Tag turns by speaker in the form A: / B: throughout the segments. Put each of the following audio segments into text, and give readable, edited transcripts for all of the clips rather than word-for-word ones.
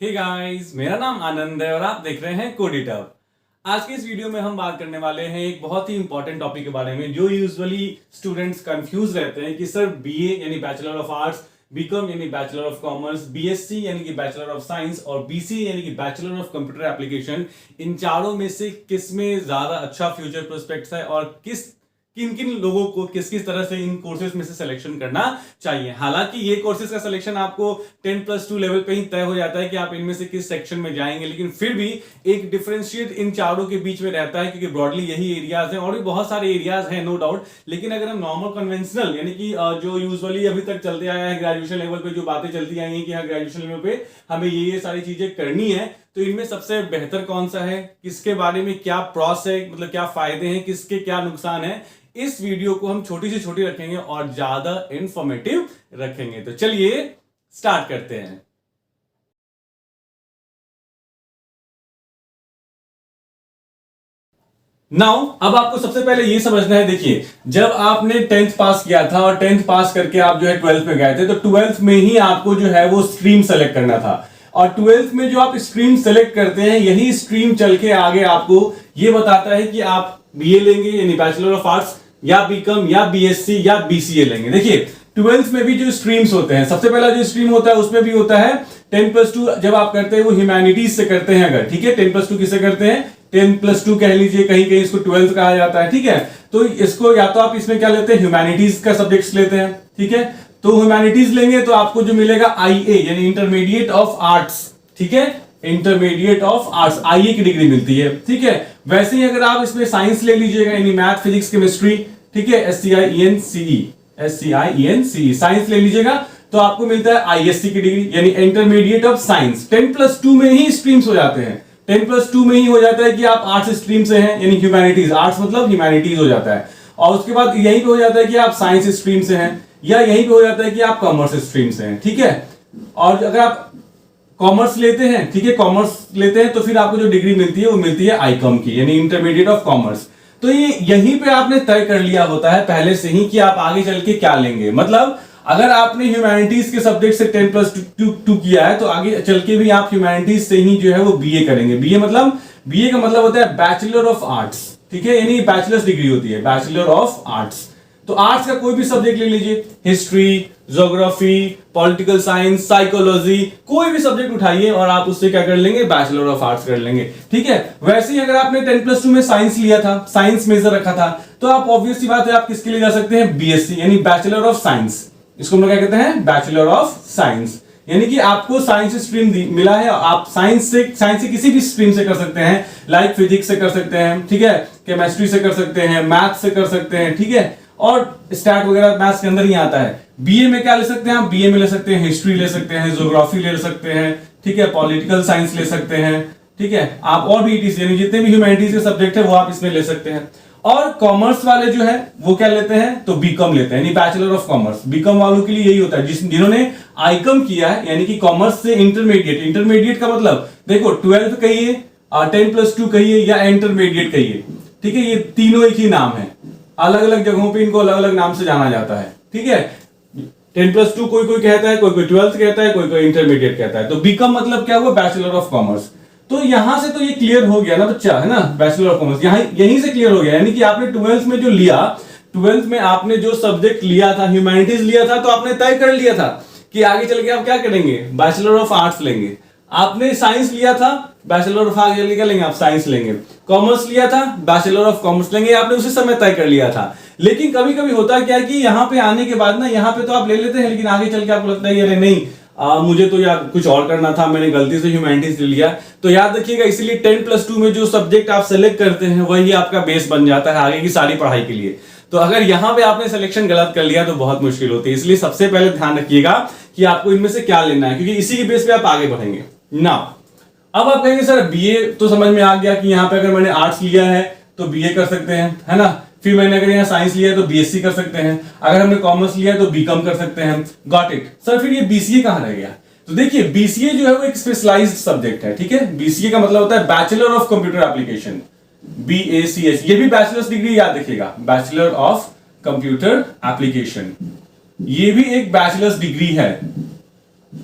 A: Hey guys, मेरा नाम आनंद है और आप देख रहे हैं कोडिटअप। आज के इस वीडियो में हम बात करने वाले हैं एक बहुत ही इंपॉर्टेंट टॉपिक के बारे में जो यूजुअली स्टूडेंट्स कंफ्यूज रहते हैं कि सर बीए यानी बैचलर ऑफ आर्ट्स, बीकॉम यानी बैचलर ऑफ कॉमर्स, बीएससी यानी कि बैचलर ऑफ साइंस और बीसी यानी कि बैचलर ऑफ कंप्यूटर एप्लीकेशन, इन चारों में से किस में ज्यादा अच्छा फ्यूचर प्रोस्पेक्ट्स है और किन किन लोगों को किस किस तरह से इन कोर्सेज में से सिलेक्शन करना चाहिए। हालांकि ये कोर्सेज का सिलेक्शन आपको 10+2 लेवल पे ही तय हो जाता है कि आप इनमें से किस सेक्शन में जाएंगे, लेकिन फिर भी एक डिफरेंशिएट इन चारों के बीच में रहता है क्योंकि ब्रॉडली यही एरियाज हैं और भी बहुत सारे एरियाज हैं नो डाउट। लेकिन अगर हम नॉर्मल कन्वेंशनल यानी कि जो यूजुअली अभी तक चलते आया है ग्रेजुएशन लेवल पे जो बातें चलती आई हैं कि हाँ ग्रेजुएशन लेवल पे हमें ये सारी चीजें करनी है, तो इनमें सबसे बेहतर कौन सा है, किसके बारे में क्या प्रॉस है, मतलब क्या फायदे हैं, किसके क्या नुकसान है, इस वीडियो को हम छोटी से छोटी रखेंगे और ज्यादा इंफॉर्मेटिव रखेंगे। तो चलिए स्टार्ट करते हैं। नाउ अब आपको सबसे पहले ये समझना है, देखिए जब आपने 10th पास किया था और 10th पास करके आप जो है 12th में गए थे, तो 12th में ही आपको जो है वो स्ट्रीम सेलेक्ट करना था और 12th में जो आप स्ट्रीम सेलेक्ट करते हैं यही स्ट्रीम चल के आगे आपको ये बताता है कि आप बीए लेंगे यानी बैचलर ऑफ आर्ट्स या बीकॉम या बीएससी या बीसीए लेंगे। देखिए 12th में भी जो स्ट्रीम्स होते हैं, सबसे पहला जो स्ट्रीम होता है उसमें भी होता है 10+2 जब आप करते हैं वो ह्यूमैनिटीज से करते हैं अगर, ठीक है 10+2 किससे करते हैं, 10+2 कह लीजिए, कहीं कहीं इसको 12th कहा जाता है, ठीक है। तो इसको या तो आप इसमें क्या लेते हैं ह्यूमैनिटीज का सब्जेक्ट्स लेते हैं, ठीक है। तो ह्यूमैनिटीज लेंगे तो आपको जो मिलेगा आईए यानी इंटरमीडिएट ऑफ आर्ट्स, ठीक है, इंटरमीडिएट ऑफ आर्ट्स आईए की डिग्री मिलती है, ठीक है। वैसे ही अगर आप इसमें साइंस ले लीजिएगा यानी मैथ फिजिक्स केमिस्ट्री, ठीक है, SCIENCE साइंस ले लीजिएगा तो आपको मिलता है आईएससी की डिग्री यानी इंटरमीडिएट ऑफ साइंस। 10+2 में ही स्ट्रीम्स हो जाते हैं, 10+2 में ही हो जाता है कि आप आर्ट्स स्ट्रीम से हैं यानी ह्यूमैनिटीज, आर्ट्स मतलब ह्यूमैनिटीज हो जाता है। और उसके बाद यहीं पे हो जाता है कि आप साइंस स्ट्रीम से हैं या यहीं पे हो जाता है कि आप कॉमर्स स्ट्रीम से हैं, ठीक है। और अगर आप कॉमर्स लेते हैं, ठीक है, कॉमर्स लेते हैं तो फिर आपको जो डिग्री मिलती है वो मिलती है आईकॉम की यानी इंटरमीडिएट ऑफ कॉमर्स। तो ये यहीं पे आपने तय कर लिया होता है पहले से ही कि आप आगे चल के क्या लेंगे। मतलब अगर आपने ह्यूमैनिटीज के सब्जेक्ट से 10+2 किया है तो आगे चल के भी आप ह्यूमैनिटीज से ही जो है वो बीए करेंगे। बीए का मतलब होता है बैचलर ऑफ आर्ट्स, ठीक है, यानी बैचलर्स डिग्री होती है बैचलर ऑफ आर्ट्स। तो आर्ट्स का कोई भी सब्जेक्ट ले लीजिए, history, geography, political science, psychology, कोई भी सब्जेक्ट उठाइए और आप उससे क्या कर लेंगे, बैचलर ऑफ आर्ट्स कर लेंगे, ठीक है। वैसे ही अगर आपने 10+2 में साइंस लिया था, साइंस मेजर रखा था, तो आप ऑब्वियस सी बात है आप किसके लिए जा सकते हैं, बीएससी यानी बैचलर ऑफ साइंस। इसको हम लोग क्या कहते हैं, बैचलर ऑफ साइंस, यानी कि आपको साइंस स्ट्रीम मिला है, आप साइंस से किसी भी स्ट्रीम से कर सकते हैं, लाइक फिजिक्स से कर सकते हैं, ठीक है, केमिस्ट्री से कर सकते हैं, मैथ से कर सकते हैं, ठीक है, और स्टैट वगैरह मैथ्स के अंदर ही आता है। बीए में क्या ले सकते हैं आप, बीए में ले सकते हैं हिस्ट्री ले सकते हैं, ज्योग्राफी ले सकते हैं, ठीक है, पॉलिटिकल साइंस ले सकते हैं, ठीक है, आप और भी यानी जितने भी ह्यूमैनिटीज के सब्जेक्ट है वो आप इसमें ले सकते हैं। और कॉमर्स वाले जो है वो क्या लेते हैं, तो बीकॉम लेते हैं यानी बैचलर ऑफ कॉमर्स। बीकॉम वालों के लिए यही होता है जिन्होंने आईकॉम किया है यानी कि कॉमर्स से इंटरमीडिएट का मतलब देखो 12th कहिए, 10+2 कहिए या इंटरमीडिएट कहिए, ठीक है, ये तीनों एक ही नाम है, अलग अलग जगहों पे इनको अलग अलग नाम से जाना जाता है, ठीक है। 10+2 कोई कहता है, कोई 12th कहता है, कोई इंटरमीडिएट कहता है। तो बीकॉम मतलब क्या हुआ, बैचलर ऑफ कॉमर्स। तो यहां से तो ये क्लियर हो गया ना बच्चा, है ना, बैचलर ऑफ कॉमर्स यहीं से क्लियर हो गया, यानी कि आपने 12th में जो लिया, 12th में आपने जो सब्जेक्ट लिया था, ह्यूमैनिटीज लिया था, तो आपने तय कर लिया था कि आगे चल के आप क्या करेंगे, बैचलर ऑफ आर्ट्स लेंगे। आपने साइंस लिया था, बैचलर ऑफ आर्ट्स लेंगे, आप साइंस लेंगे। कॉमर्स लिया था, बैचलर ऑफ कॉमर्स लेंगे, आपने उसी समय तय कर लिया था। लेकिन कभी कभी होता क्या है कि यहाँ पे आने के बाद ना, यहाँ पे तो आप ले लेते हैं लेकिन आगे चल के आपको लगता है अरे नहीं, मुझे तो यार कुछ और करना था, मैंने गलती से ह्यूमैनिटीज ले लिया। तो याद रखिएगा, इसीलिए 10+2 में जो सब्जेक्ट आप सेलेक्ट करते हैं वही आपका बेस बन जाता है आगे की सारी पढ़ाई के लिए। तो अगर यहाँ पे आपने सिलेक्शन गलत कर लिया तो बहुत मुश्किल होती है, इसलिए सबसे पहले ध्यान रखिएगा कि आपको इनमें से क्या लेना है, क्योंकि इसी के बेस पे आप आगे बढ़ेंगे ना। अब आप कहेंगे सर बीए तो समझ में आ गया कि यहाँ पे अगर मैंने आर्ट्स लिया है तो बीए कर सकते हैं, है ना, फिर मैंने अगर यहाँ साइंस लिया है तो बीएससी कर सकते हैं, अगर हमने कॉमर्स लिया है तो बीकॉम कर सकते हैं, गॉट इट। सर फिर ये बीसीए कहाँ रह गया, तो देखिए बीसीए जो है वो एक स्पेशलाइज्ड सब्जेक्ट है, ठीक है। बीसीए का मतलब होता है bachelor of computer application, BACS, ये भी बैचलर्स डिग्री याद रखिएगा, बैचलर ऑफ कंप्यूटर एप्लीकेशन, ये भी एक बैचलर्स डिग्री है।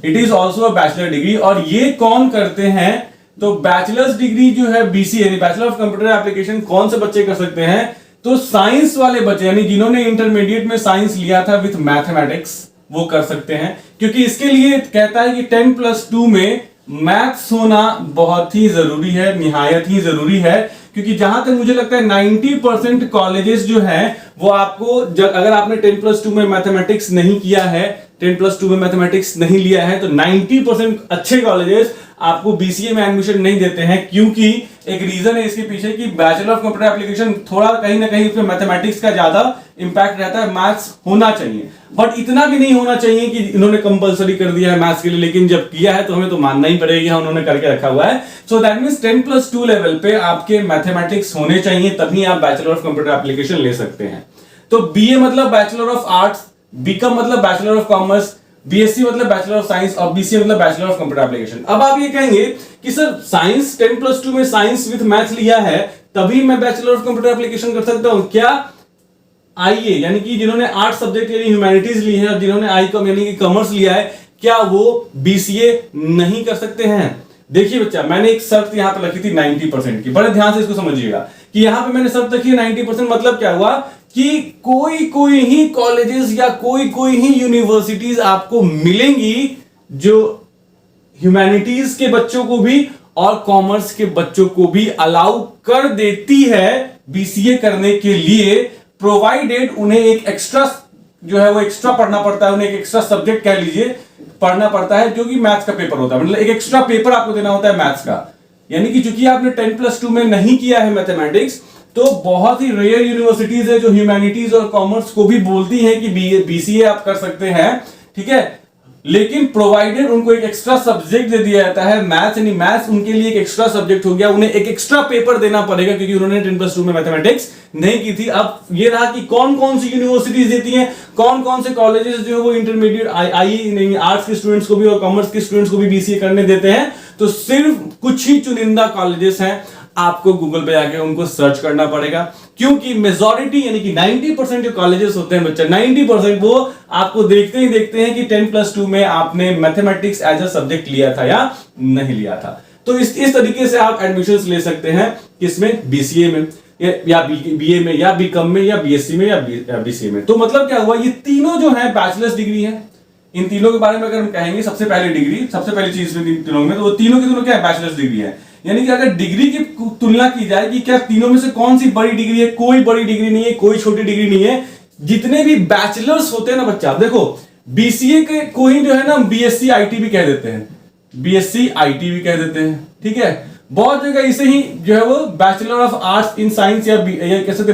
A: It is also a bachelor degree. और ये कौन करते हैं? तो बैचलर्स डिग्री जो है बीसीए यानी बैचलर ऑफ कंप्यूटर एप्लीकेशन कौन से बच्चे कर सकते हैं? तो साइंस वाले बच्चे यानी जिन्होंने इंटरमीडिएट में साइंस लिया था विथ मैथमेटिक्स, वो कर सकते हैं। क्योंकि इसके लिए कहता है कि 10+2 में मैथ्स होना बहुत ही जरूरी है, निहायत ही जरूरी है। क्योंकि जहां तक मुझे लगता है 90% कॉलेजेस जो है वो आपको, अगर आपने 10+2 में मैथमेटिक्स नहीं किया है, 10+2 में मैथमेटिक्स नहीं लिया है, तो 90% अच्छे कॉलेजेस आपको बीसीए में एडमिशन नहीं देते हैं। क्योंकि एक रीजन है इसके पीछे कि बैचलर ऑफ कंप्यूटर एप्लीकेशन थोड़ा कहीं ना कहीं उसमें मैथमेटिक्स का ज्यादा इंपैक्ट रहता है, मैथ्स होना चाहिए, बट इतना भी नहीं होना चाहिए कि इन्होंने कंपलसरी कर दिया है मैथ्स के लिए, लेकिन जब किया है तो हमें तो मानना ही पड़ेगा, उन्होंने करके रखा हुआ है। सो दैट मींस 10+2 लेवल पे आपके मैथमेटिक्स होने चाहिए, तभी आप बैचलर ऑफ कंप्यूटर एप्लीकेशन ले सकते हैं। तो बीए मतलब बैचलर ऑफ आर्ट्स, बीकॉम मतलब बैचलर ऑफ कॉमर्स, बीएससी मतलब बैचलर ऑफ साइंस और बीसीए मतलब बैचलर ऑफ कंप्यूटर एप्लीकेशन। अब आप ये कहेंगे कि सर साइंस 10+2 में साइंस विद मैथ्स लिया है तभी मैं बैचलर ऑफ कंप्यूटर एप्लीकेशन कर सकता हूं क्या? आईए यानी कि जिन्होंने आर्ट सब्जेक्ट यानी ह्यूमैनिटीज ली है और जिन्होंने आई कॉम यानी कि कॉमर्स लिया है, क्या वो बीसीए नहीं कर सकते हैं? देखिए बच्चा, मैंने एक शर्त यहां पर रखी थी 90% की, बड़े ध्यान से इसको समझिएगा कि यहां पे मैंने शर्त रखी है 90%। मतलब क्या हुआ कि कोई ही कॉलेजेस या कोई ही यूनिवर्सिटीज आपको मिलेंगी जो ह्यूमैनिटीज के बच्चों को भी और कॉमर्स के बच्चों को भी अलाउ कर देती है बीसीए करने के लिए, प्रोवाइडेड उन्हें एक एक्स्ट्रा जो है वो एक्स्ट्रा पढ़ना पड़ता है, उन्हें एक एक्स्ट्रा सब्जेक्ट कह लीजिए पढ़ना पड़ता है, जो कि मैथ्स का पेपर होता है। मतलब एक एक्स्ट्रा पेपर आपको देना होता है मैथ्स का। यानी कि चूंकि आपने 10+2 में नहीं किया है मैथमेटिक्स, तो बहुत ही रेयर यूनिवर्सिटीज है जो ह्यूमैनिटीज और कॉमर्स को भी बोलती हैं कि बीसीए आप कर सकते हैं, ठीक है, लेकिन प्रोवाइडेड उनको एक एक्स्ट्रा सब्जेक्ट दे दिया जाता है मैथ्स, यानी मैथ्स उनके लिए एक एक्स्ट्रा सब्जेक्ट हो गया, उन्हें एक एक्स्ट्रा पेपर देना पड़ेगा क्योंकि उन्होंने 10+2 में मैथमेटिक्स नहीं की थी। अब ये रहा कि कौन कौन सी यूनिवर्सिटीज देती हैं, कौन कौन से कॉलेजेस जो है वो इंटरमीडिएट आई आर्ट्स के स्टूडेंट्स को भी और कॉमर्स के स्टूडेंट्स को भी बीसीए करने देते हैं। तो सिर्फ कुछ ही चुनिंदा कॉलेजेस हैं, आपको गूगल पे जाके उनको सर्च करना पड़ेगा, क्योंकि मेजॉरिटी यानी कि 90% जो कॉलेजेस होते हैं बच्चा, 90% वो आपको देखते ही देखते हैं कि 10+2 में आपने मैथमेटिक्स एज अ सब्जेक्ट लिया था या नहीं लिया था। तो इस तरीके से आप एडमिशंस ले सकते हैं, किसमें? बीसीए में या बीए में या बीकॉम में या बीएससी में या बीसीए में। तो मतलब क्या हुआ, ये तीनों जो है बैचलर्स डिग्री है। इन तीनों के बारे में अगर हम कहेंगे सबसे पहली डिग्री, सबसे पहली चीज में तीनों में, तो वो तीनों के तीनों क्या है? बैचलर्स डिग्री है। यानी कि अगर डिग्री की तुलना की जाए कि क्या तीनों में से कौन सी बड़ी डिग्री है, कोई बड़ी डिग्री नहीं है, कोई छोटी डिग्री नहीं है। जितने भी बैचलर्स होते हैं ना बच्चा, देखो बीसीए के कोई जो है ना बीएससी आईटी भी कह देते हैं, बीएससी आईटी भी कह देते हैं, ठीक है। बहुत जगह इसे ही जो है वो bachelor of arts in science या कह सकते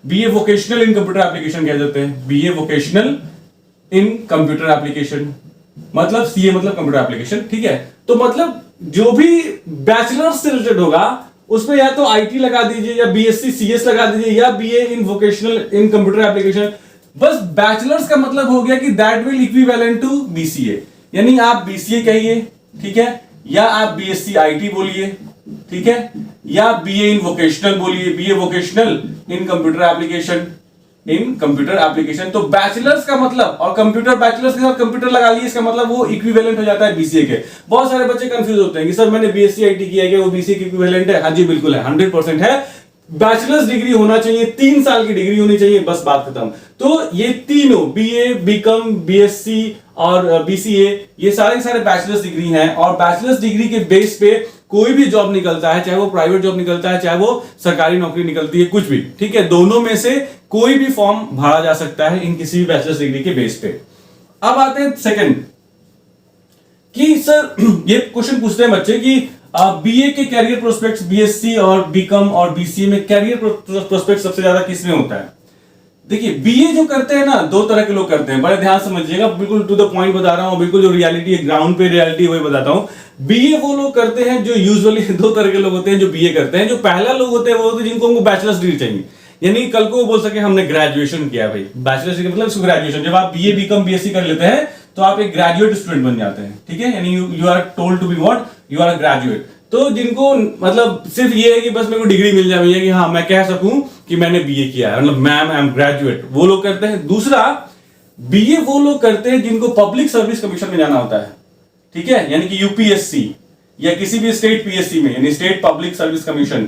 A: BA vocational in computer application कह देते हैं, BA vocational in computer application, मतलब सीए मतलब कंप्यूटर एप्लीकेशन, ठीक है। तो मतलब जो भी बैचलर से रिलेटेड होगा उसमें या तो आईटी लगा दीजिए या बीएससी सीएस लगा दीजिए या BA in vocational in computer application. बस बैचलर्स का मतलब हो गया कि that will equivalent to BCA, यानी आप बीसीए कहिए, ठीक है, या आप बीएससी आईटी बोलिए, ठीक है, या बीए इन वोकेशनल बोलिए, BA vocational in computer application, in computer application. तो बैचलर्स का मतलब और कंप्यूटर, बैचलर्स के साथ कंप्यूटर लगा लिए, इसका मतलब वो इक्विवेलेंट हो जाता है बीसीए के। बहुत सारे बच्चे कंफ्यूज होते हैं कि सर मैंने बीएससी आईटी किया है, वो बीसीए के इक्विवेलेंट है? हाँ जी बिल्कुल है, 100% है। बैचलर्स डिग्री होना चाहिए, 3 साल की डिग्री होनी चाहिए, बस बात खत्म। तो ये तीनों बीए, बीकॉम, बीएससी और बीसीए, ये सारे बैचलर्स डिग्री हैं। और बैचलर्स डिग्री के बेस पे कोई भी जॉब निकलता है, चाहे वो प्राइवेट जॉब निकलता है, चाहे वो सरकारी नौकरी निकलती है, कुछ भी, ठीक है। दोनों में से कोई भी फॉर्म भरा जा सकता है इन किसी भी बैचलर्स डिग्री के बेस पे। अब आते हैं सेकंड कि सर ये क्वेश्चन पूछते हैं बच्चे कि बीए के कैरियर प्रोस्पेक्ट्स, बीएससी और बीकॉम और बीसीए में कैरियर प्रोस्पेक्ट सबसे ज्यादा किसमें होता है? देखिए बीए जो करते हैं ना, 2 तरह के लोग करते हैं, बड़े ध्यान समझिएगा, बिल्कुल टू द पॉइंट बता रहा हूं, बिल्कुल जो रियलिटी है, ग्राउंड पे रियलिटी वही बताता हूं। बीए वो लोग करते हैं जो यूजुअली 2 तरह के लोग होते हैं जो बीए करते हैं। जो पहला लोग होते हैं वो होते हैं जिनको उनको बैचलर्स डिग्री चाहिए, यानी कल को वो बोल सके हमने ग्रेजुएशन किया भाई, बैचलर्स डिग्री मतलब ग्रेजुएशन। जब आप बीए बीकॉम बीएससी कर लेते हैं तो आप एक ग्रेजुएट स्टूडेंट बन जाते हैं, ठीक है, यानी you are told to be what, you are a graduate. तो जिनको मतलब सिर्फ ये है कि बस मेरे को डिग्री मिल जाए भैया कि हाँ मैं कह सकूं कि मैंने बीए किया है, मतलब मैम आई एम ग्रेजुएट, वो लोग करते हैं। दूसरा बीए वो लोग करते हैं जिनको पब्लिक सर्विस कमीशन में जाना होता है, ठीक है, यानी कि यूपीएससी या किसी भी स्टेट पीएससी में, यानी state public service commission,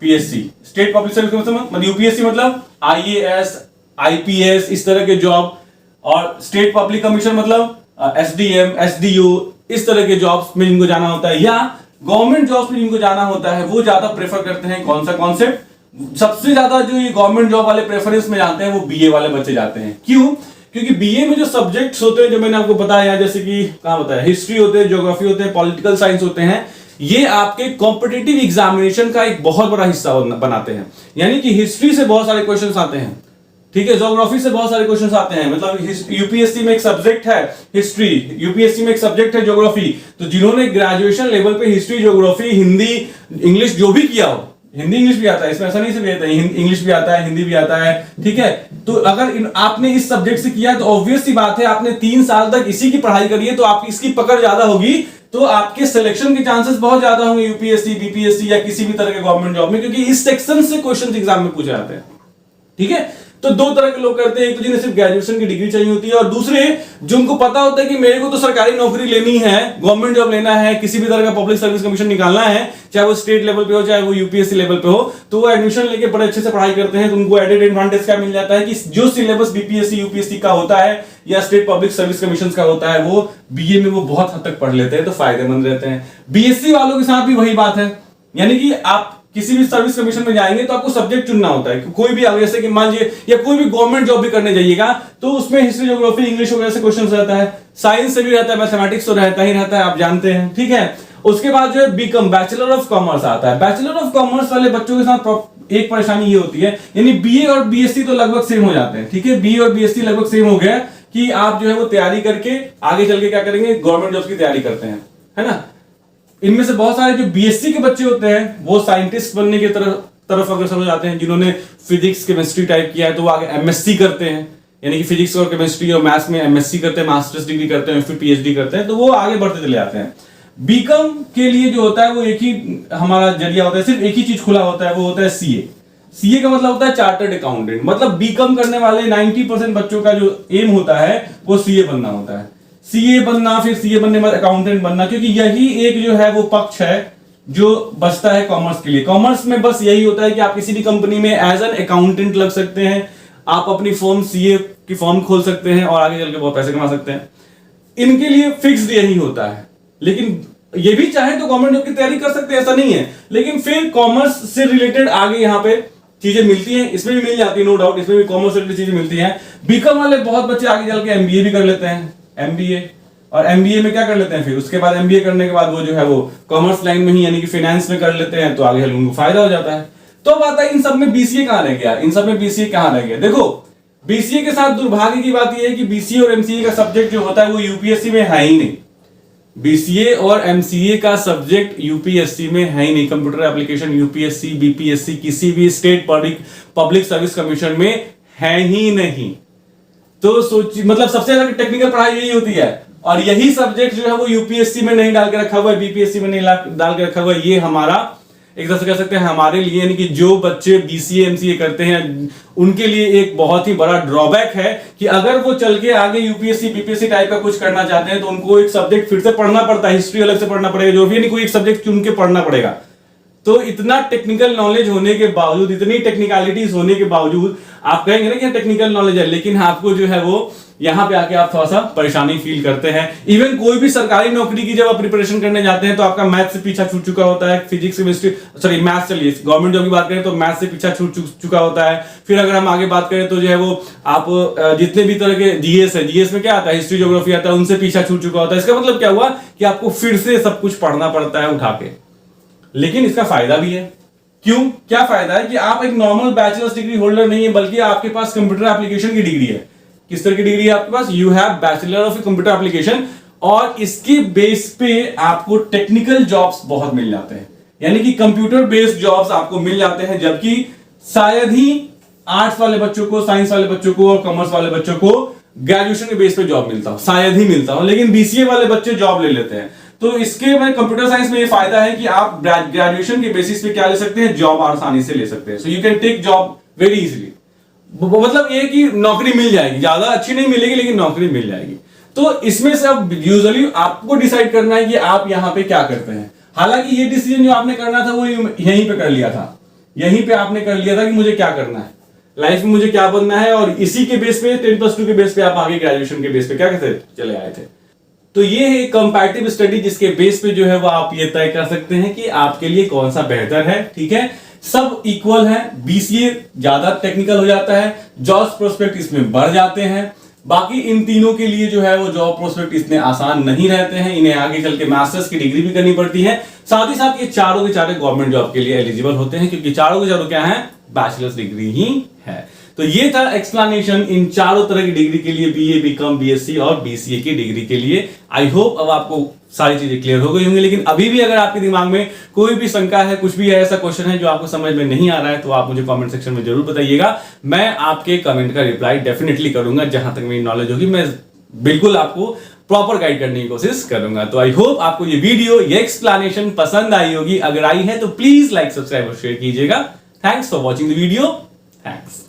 A: PSC, state public service commission मतलब यूपीएससी मतलब आईएएस, आईपीएस, इस तरह के जॉब, और स्टेट पब्लिक कमीशन मतलब एसडीएम, एसडीओ, इस तरह के जॉब्स में जिनको जाना होता है, या गवर्नमेंट जॉब्स में जिनको जाना होता है, वो ज्यादा प्रेफर करते हैं कौन सा कॉन्सेप्ट, सबसे ज्यादा जो ये गवर्नमेंट जॉब वाले प्रेफरेंस में जाते हैं वो बीए वाले बच्चे जाते हैं। क्यों? क्योंकि बीए में जो सब्जेक्ट्स होते हैं, जो मैंने आपको बताया, जैसे कि कहां बताया, हिस्ट्री होते हैं, ज्योग्राफी होते हैं, पॉलिटिकल साइंस होते हैं, ये आपके कॉम्पिटिटिव एग्जामिनेशन का एक बहुत बड़ा हिस्सा बनाते हैं। यानी कि हिस्ट्री से बहुत सारे क्वेश्चंस आते हैं, ठीक है, ज्योग्राफी से बहुत सारे क्वेश्चंस आते हैं, मतलब यूपीएससी में एक सब्जेक्ट है हिस्ट्री, यूपीएससी में एक सब्जेक्ट है ज्योग्राफी, तो जिन्होंने ग्रेजुएशन लेवल पे हिस्ट्री, ज्योग्राफी, हिंदी, इंग्लिश जो भी किया हो, हिंदी इंग्लिश भी आता है, इसमें ऐसा नहीं सिर्फ आता है, इंग्लिश भी आता है, हिंदी भी आता है, ठीक है, तो अगर आपने इस सब्जेक्ट से किया तो ऑब्वियस सी बात है, आपने 3 साल तक इसी की पढ़ाई करी है, तो आपकी इसकी पकड़ ज्यादा होगी, तो आपके सिलेक्शन के चांसेस बहुत ज्यादा होंगे यूपीएससी, बीपीएससी या किसी भी तरह के गवर्नमेंट जॉब में, क्योंकि इस सेक्शन से क्वेश्चन एग्जाम में पूछे जाते हैं, ठीक है। तो 2 तरह के लोग करते हैं, एक तो जिन्हें सिर्फ ग्रेजुएशन की डिग्री चाहिए होती है, और दूसरे जिनको पता होता है कि मेरे को तो सरकारी नौकरी लेनी है, गवर्नमेंट जॉब लेना है, किसी भी तरह का पब्लिक सर्विस कमीशन निकालना है, चाहे वो स्टेट लेवल पे हो, चाहे वो यूपीएससी लेवल पे हो, तो वो एडमिशन लेके बड़े अच्छे से पढ़ाई करते हैं। तो उनको एडेड एडवांटेज क्या मिल जाता है कि जो सिलेबस बीपीएससी, यूपीएससी का होता है या स्टेट पब्लिक सर्विस कमीशन का होता है, वो बीए में वो बहुत हद तक पढ़ लेते हैं, तो फायदेमंद रहते हैं। बीएससी वालों के साथ भी वही बात है, यानी कि आप किसी भी सर्विस कमीशन में जाएंगे तो आपको सब्जेक्ट चुनना होता है, कोई भी, जैसे कि मान लीजिए या कोई भी गवर्नमेंट जॉब भी करने जाइएगा तो उसमें हिस्ट्री, ज्योग्राफी, इंग्लिश वगैरह से क्वेश्चन रहता है, साइंस से भी रहता है, मैथमेटिक्स तो रहता ही रहता है, आप जानते हैं, ठीक है। उसके बाद जो है बीकॉम, बैचलर ऑफ कॉमर्स आता है। बैचलर ऑफ कॉमर्स वाले बच्चों के साथ एक परेशानी ये होती है, यानी बीए और बीएससी तो लगभग सेम हो जाते हैं, ठीक है, बीए और बीएससी लगभग सेम हो गया कि आप जो है वो तैयारी करके आगे चल के क्या करेंगे, गवर्नमेंट जॉब की तैयारी करते हैं, है ना। इनमें से बहुत सारे जो बीएससी के बच्चे होते हैं वो साइंटिस्ट बनने की तरफ अग्रसर हो जाते हैं, जिन्होंने फिजिक्स, केमिस्ट्री टाइप किया है तो वो आगे एमएससी करते हैं, यानी कि फिजिक्स और केमिस्ट्री और मैथ्स में एमएससी करते हैं, मास्टर्स डिग्री करते हैं, फिर पीएचडी करते हैं, तो वो आगे बढ़ते चले जाते हैं। बीकॉम के लिए जो होता है वो एक ही हमारा जरिया होता है, सिर्फ एक ही चीज खुला होता है, वो होता है सीए। सीए का मतलब होता है चार्टर्ड अकाउंटेंट, मतलब बीकॉम करने वाले 90% बच्चों का जो एम होता है वो सीए बनना होता है। सीए बनना, फिर सीए बनने के बाद अकाउंटेंट बनना, क्योंकि यही एक जो है वो पक्ष है जो बचता है कॉमर्स के लिए। कॉमर्स में बस यही होता है कि आप किसी भी कंपनी में एज एन अकाउंटेंट लग सकते हैं, आप अपनी फर्म सीए की फर्म खोल सकते हैं और आगे चल के बहुत पैसे कमा सकते हैं। इनके लिए फिक्स्ड यही होता है, लेकिन ये भी चाहे तो गवर्नमेंट जॉब की तैयारी कर सकते हैं, ऐसा नहीं है, लेकिन फिर कॉमर्स से रिलेटेड आगे यहाँ पे चीजें मिलती हैं, इसमें भी मिल जाती है, नो डाउट, इसमें भी कॉमर्स से रिलेटेड चीजें मिलती हैं। बीकॉम वाले बहुत बच्चे आगे चल के एमबीए भी कर लेते हैं, एमबीए, और एमबीए में क्या कर लेते हैं, फिर उसके बाद एमबीए करने के बाद वो जो है वो कॉमर्स लाइन में ही, यानी कि फाइनेंस में कर लेते हैं, तो आगे उनको फायदा हो जाता है। तो बात है इन सब में बीसीए कहां रह गया, इन सब में बीसीए कहां रह गया। देखो बीसीए के साथ दुर्भाग्य की बात यह है कि बीसीए और एमसीए का सब्जेक्ट जो होता है वो यूपीएससी में है ही नहीं। बीसीए और एमसीए का सब्जेक्ट यूपीएससी में है ही नहीं। कंप्यूटर एप्लीकेशन यूपीएससी, बीपीएससी, किसी भी स्टेट पब्लिक सर्विस कमीशन में है ही नहीं। तो सोचिए, मतलब सबसे ज्यादा टेक्निकल पढ़ाई यही होती है, और यही सब्जेक्ट जो है वो यूपीएससी में नहीं डाल के रखा हुआ है, बीपीएससी में नहीं डाल के रखा हुआ है। ये हमारा एक तरह से कह सकते हैं हमारे लिए, यानी कि जो बच्चे बीसीए एमसीए करते हैं उनके लिए एक बहुत ही बड़ा ड्रॉबैक है कि अगर वो चल के आगे यूपीएससी बीपीएससी टाइप का कुछ करना चाहते हैं तो उनको एक सब्जेक्ट फिर से पढ़ना पड़ता है, हिस्ट्री अलग से पढ़ना पड़ेगा, जो भी, यानी कोई एक सब्जेक्ट चुन के पढ़ना पड़ेगा। तो इतना टेक्निकल नॉलेज होने के बावजूद, इतनी टेक्निकलिटीज होने के बावजूद, आप कहेंगे ना कि टेक्निकल नॉलेज है, लेकिन आपको जो है वो यहां पे आके आप थोड़ा सा परेशानी फील करते हैं। इवन कोई भी सरकारी नौकरी की जब आप प्रिपरेशन करने जाते हैं तो आपका मैथ से पीछा छूट चुका होता है, फिजिक्स, केमिस्ट्री, सॉरी मैथ, चलिए गवर्नमेंट जॉब की बात करें तो मैथ से पीछा छूट चुका होता है। फिर अगर हम आगे बात करें तो जो है वो आप जितने भी तरह के जीएस है, जीएस में क्या आता है, हिस्ट्री, ज्योग्राफी आता है, उनसे पीछा छूट चुका होता है। इसका मतलब क्या हुआ कि आपको फिर से सब कुछ पढ़ना पड़ता है उठा के। लेकिन इसका फायदा भी है। क्यों, क्या फायदा है कि आप एक नॉर्मल बैचलर्स डिग्री होल्डर नहीं है, बल्कि आपके पास कंप्यूटर एप्लीकेशन की डिग्री है। किस तरह की डिग्री है आपके पास, you have bachelor of computer application, और इसके बेस पे आपको टेक्निकल जॉब्स बहुत मिल जाते हैं, यानी कि कंप्यूटर बेस्ड जॉब्स आपको मिल जाते हैं, जबकि शायद ही आर्ट्स वाले बच्चों को, साइंस वाले बच्चों को और कॉमर्स वाले बच्चों को ग्रेजुएशन के बेस पे जॉब मिलता हो, शायद ही मिलता हो, लेकिन बीसीए वाले बच्चे जॉब ले लेते हैं। तो इसके में कंप्यूटर साइंस में ये फायदा है कि आप ग्रेजुएशन के बेसिस पे क्या ले सकते हैं, जॉब आसानी से ले सकते हैं। So you can take job very easily. मतलब ये कि नौकरी मिल जाएगी, ज्यादा अच्छी नहीं मिलेगी लेकिन नौकरी मिल जाएगी। तो इसमें से अब यूजुअली आपको डिसाइड करना है कि आप यहां पे क्या करते हैं। हालांकि ये डिसीजन जो आपने करना था वो यहीं पे कर लिया था, यहीं पे आपने कर लिया था कि मुझे क्या करना है लाइफ में, मुझे क्या बनना है, और इसी के बेस पे 10+2 के बेस पे आप आगे ग्रेजुएशन के बेस पे क्या कहते चले आए थे। तो ये है कंपैरेटिव स्टडी जिसके बेस पे जो है वो आप ये तय कर सकते हैं कि आपके लिए कौन सा बेहतर है। ठीक है, सब इक्वल है, बीसीए ज्यादा टेक्निकल हो जाता है, जॉब प्रोस्पेक्ट इसमें बढ़ जाते हैं। बाकी इन तीनों के लिए जो है वो जॉब प्रोस्पेक्ट इतने आसान नहीं रहते हैं, इन्हें आगे चल के मास्टर्स की डिग्री भी करनी पड़ती है। साथ ही साथ ये चारों के चारों गवर्नमेंट जॉब के लिए एलिजिबल होते हैं, क्योंकि चारों के चारों क्या है, बैचलर्स डिग्री ही है। तो ये था एक्सप्लेनेशन इन चारों तरह की डिग्री के लिए, बीए, बीकॉम, बीएससी और बीसीए की डिग्री के लिए। आई होप अब आपको सारी चीजें क्लियर हो गई होंगी, लेकिन अभी भी अगर आपके दिमाग में कोई भी शंका है, कुछ भी ऐसा क्वेश्चन है जो आपको समझ में नहीं आ रहा है, तो आप मुझे कमेंट सेक्शन में जरूर बताइएगा। मैं आपके कमेंट का रिप्लाई डेफिनेटली करूंगा, जहां तक मेरी नॉलेज होगी मैं बिल्कुल आपको प्रॉपर गाइड करने की कोशिश करूंगा। तो आई होप आपको ये वीडियो, ये एक्सप्लेनेशन पसंद आई होगी। अगर आई है तो प्लीज लाइक, सब्सक्राइब और शेयर कीजिएगा। Thanks for watching the video. Thanks.